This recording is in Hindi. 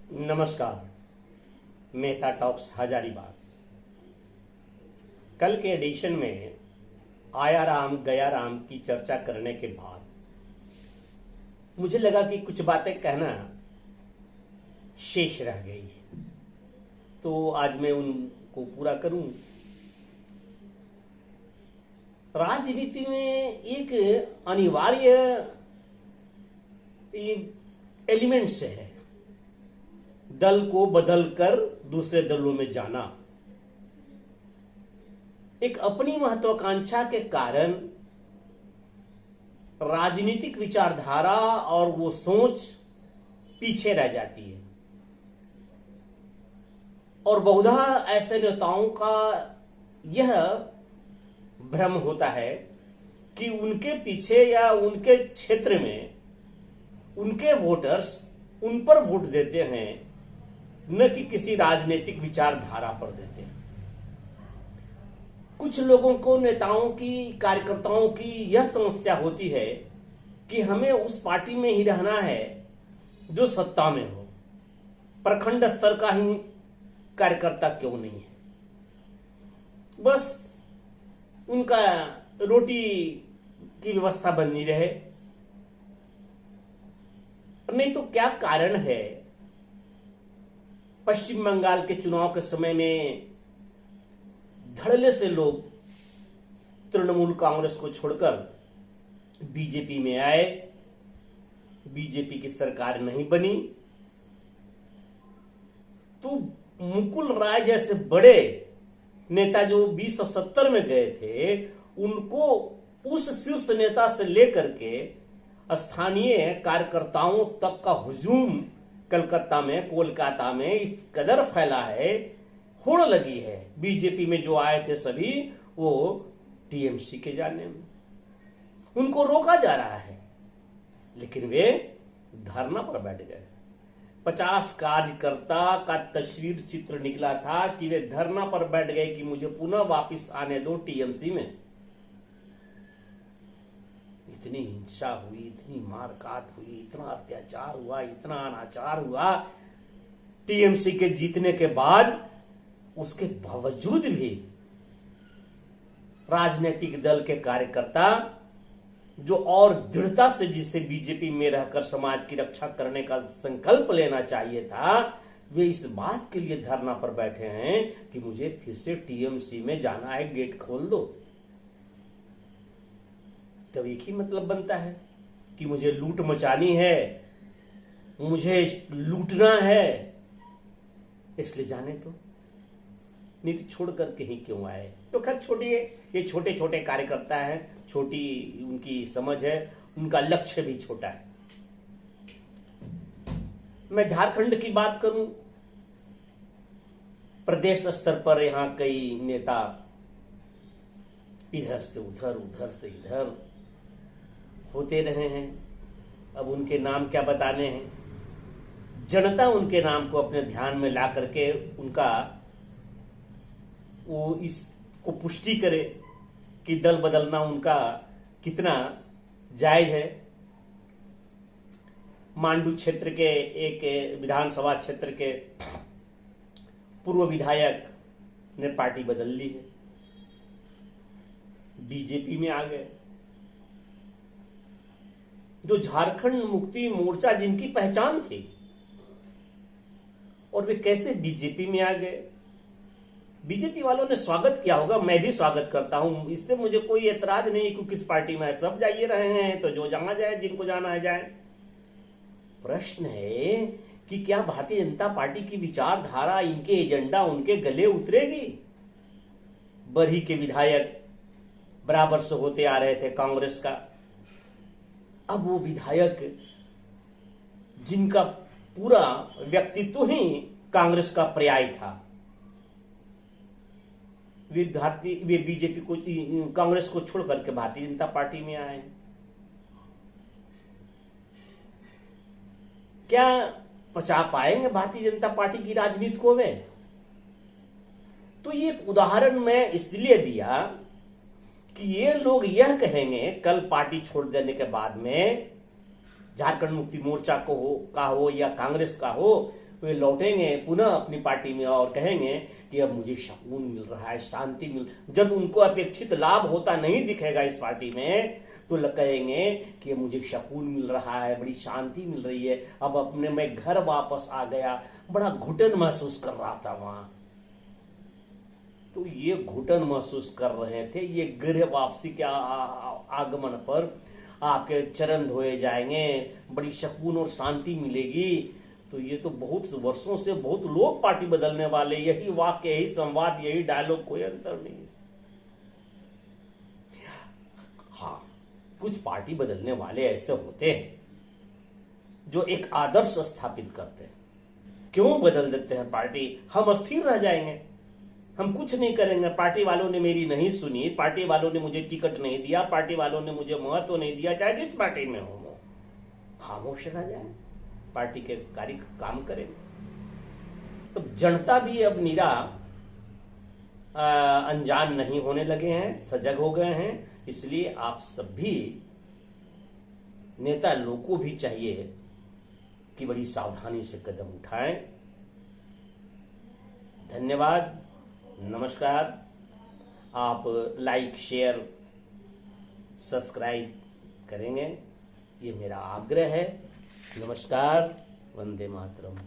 नमस्कार। मेहता टॉक्स हजारीबाग। कल के एडिशन में आया राम गया राम की चर्चा करने के बाद मुझे लगा कि कुछ बातें कहना शेष रह गई, तो आज मैं उनको पूरा करूं। राजनीति में एक अनिवार्य एलिमेंट से है दल को बदलकर दूसरे दलों में जाना। एक अपनी महत्वाकांक्षा के कारण राजनीतिक विचारधारा और वो सोच पीछे रह जाती है, और बहुधा ऐसे नेताओं का यह भ्रम होता है कि उनके पीछे या उनके क्षेत्र में उनके वोटर्स उन पर वोट देते हैं, न कि किसी राजनीतिक विचारधारा पर देते हैं। कुछ लोगों को, नेताओं की, कार्यकर्ताओं की यह समस्या होती है कि हमें उस पार्टी में ही रहना है जो सत्ता में हो, प्रखंड स्तर का ही कार्यकर्ता क्यों नहीं है, बस उनका रोटी की व्यवस्था बनी रहे। नहीं तो क्या कारण है पश्चिम बंगाल के चुनाव के समय में धड़ल्ले से लोग तृणमूल कांग्रेस को छोड़कर बीजेपी में आए, बीजेपी की सरकार नहीं बनी, तो मुकुल राय जैसे बड़े नेता जो 2070 में गए थे, उनको उस शीर्ष नेता से लेकर के स्थानीय कार्यकर्ताओं तक का हुजूम कलकत्ता में, कोलकाता में इस कदर फैला है, होड़ लगी है। बीजेपी में जो आए थे सभी वो टीएमसी के जाने में, उनको रोका जा रहा है, लेकिन वे धरना पर बैठ गए। 50 कार्यकर्ता का तस्वीर चित्र निकला था कि वे धरना पर बैठ गए कि मुझे पुनः वापस आने दो टीएमसी में। इतनी हिंसा हुई, इतनी मारकाट हुई, इतना अत्याचार हुआ, इतना अनाचार हुआ टीएमसी के जीतने के बाद, उसके बावजूद भी राजनीतिक दल के कार्यकर्ता जो और दृढ़ता से जिसे बीजेपी में रहकर समाज की रक्षा करने का संकल्प लेना चाहिए था, वे इस बात के लिए धरना पर बैठे हैं कि मुझे फिर से टीएमसी में जाना है, गेट खोल दो। तो एक ही मतलब बनता है कि मुझे लूट मचानी है, मुझे लूटना है, इसलिए जाने तो नहीं तो छोड़ करके ही क्यों आए। तो खैर छोड़िए, ये छोटे छोटे कार्यकर्ता हैं, छोटी उनकी समझ है, उनका लक्ष्य भी छोटा है। मैं झारखंड की बात करूं, प्रदेश स्तर पर यहां कई नेता इधर से उधर, उधर से इधर होते रहे हैं। अब उनके नाम क्या बताने हैं, जनता उनके नाम को अपने ध्यान में ला करके उनका वो इसको पुष्टि करे कि दल बदलना उनका कितना जायज है। मांडू क्षेत्र के एक विधानसभा क्षेत्र के पूर्व विधायक ने पार्टी बदल ली है, बीजेपी में आ गए। जो झारखंड मुक्ति मोर्चा जिनकी पहचान थी, और वे कैसे बीजेपी में आ गए। बीजेपी वालों ने स्वागत किया होगा, मैं भी स्वागत करता हूं, इससे मुझे कोई एतराज नहीं कि किस पार्टी में सब जाइए रहे हैं तो जो जाना जाए, जिनको जाना है जाए। प्रश्न है कि क्या भारतीय जनता पार्टी की विचारधारा, इनके एजेंडा उनके गले उतरेगी। बरही के विधायक बराबर से होते आ रहे थे कांग्रेस का, अब वो विधायक जिनका पूरा व्यक्तित्व ही कांग्रेस का पर्याय था, वे बीजेपी को, कांग्रेस को छोड़ करके भारतीय जनता पार्टी में आए। क्या पचा पाएंगे भारतीय जनता पार्टी की राजनीति को वे? तो ये एक उदाहरण मैं इसलिए दिया कि ये लोग यह कहेंगे कल पार्टी छोड़ देने के बाद में, झारखंड मुक्ति मोर्चा को का हो या कांग्रेस का हो, वे लौटेंगे पुनः अपनी पार्टी में और कहेंगे कि अब मुझे सुकून मिल रहा है, शांति मिल। जब उनको अपेक्षित लाभ होता नहीं दिखेगा इस पार्टी में तो कहेंगे कि मुझे सुकून मिल रहा है, बड़ी शांति मिल रही है, अब अपने मैं घर वापस आ गया, बड़ा घुटन महसूस कर रहा था वहां। तो ये घुटन महसूस कर रहे थे, ये गृह वापसी के आगमन पर आपके चरण धोए जाएंगे, बड़ी सुकून और शांति मिलेगी। तो ये तो बहुत वर्षों से बहुत लोग पार्टी बदलने वाले, यही वाक्य, यही संवाद, यही डायलॉग, कोई अंतर नहीं। हाँ, कुछ पार्टी बदलने वाले ऐसे होते हैं जो एक आदर्श स्थापित करते हैं। क्यों बदल देते हैं पार्टी? हम अस्थिर रह जाएंगे, हम कुछ नहीं करेंगे, पार्टी वालों ने मेरी नहीं सुनी, पार्टी वालों ने मुझे टिकट नहीं दिया, पार्टी वालों ने मुझे महत्व नहीं दिया, चाहे जिस पार्टी में हो, खामोश रह जाए, पार्टी के कार्य काम करें। तो जनता भी अब निरा अनजान नहीं होने लगे हैं, सजग हो गए हैं। इसलिए आप सभी नेता लोगों को भी चाहिए कि बड़ी सावधानी से कदम उठाएं। धन्यवाद, नमस्कार। आप लाइक, शेयर, सब्सक्राइब करेंगे, ये मेरा आग्रह है। नमस्कार, वंदे मातरम।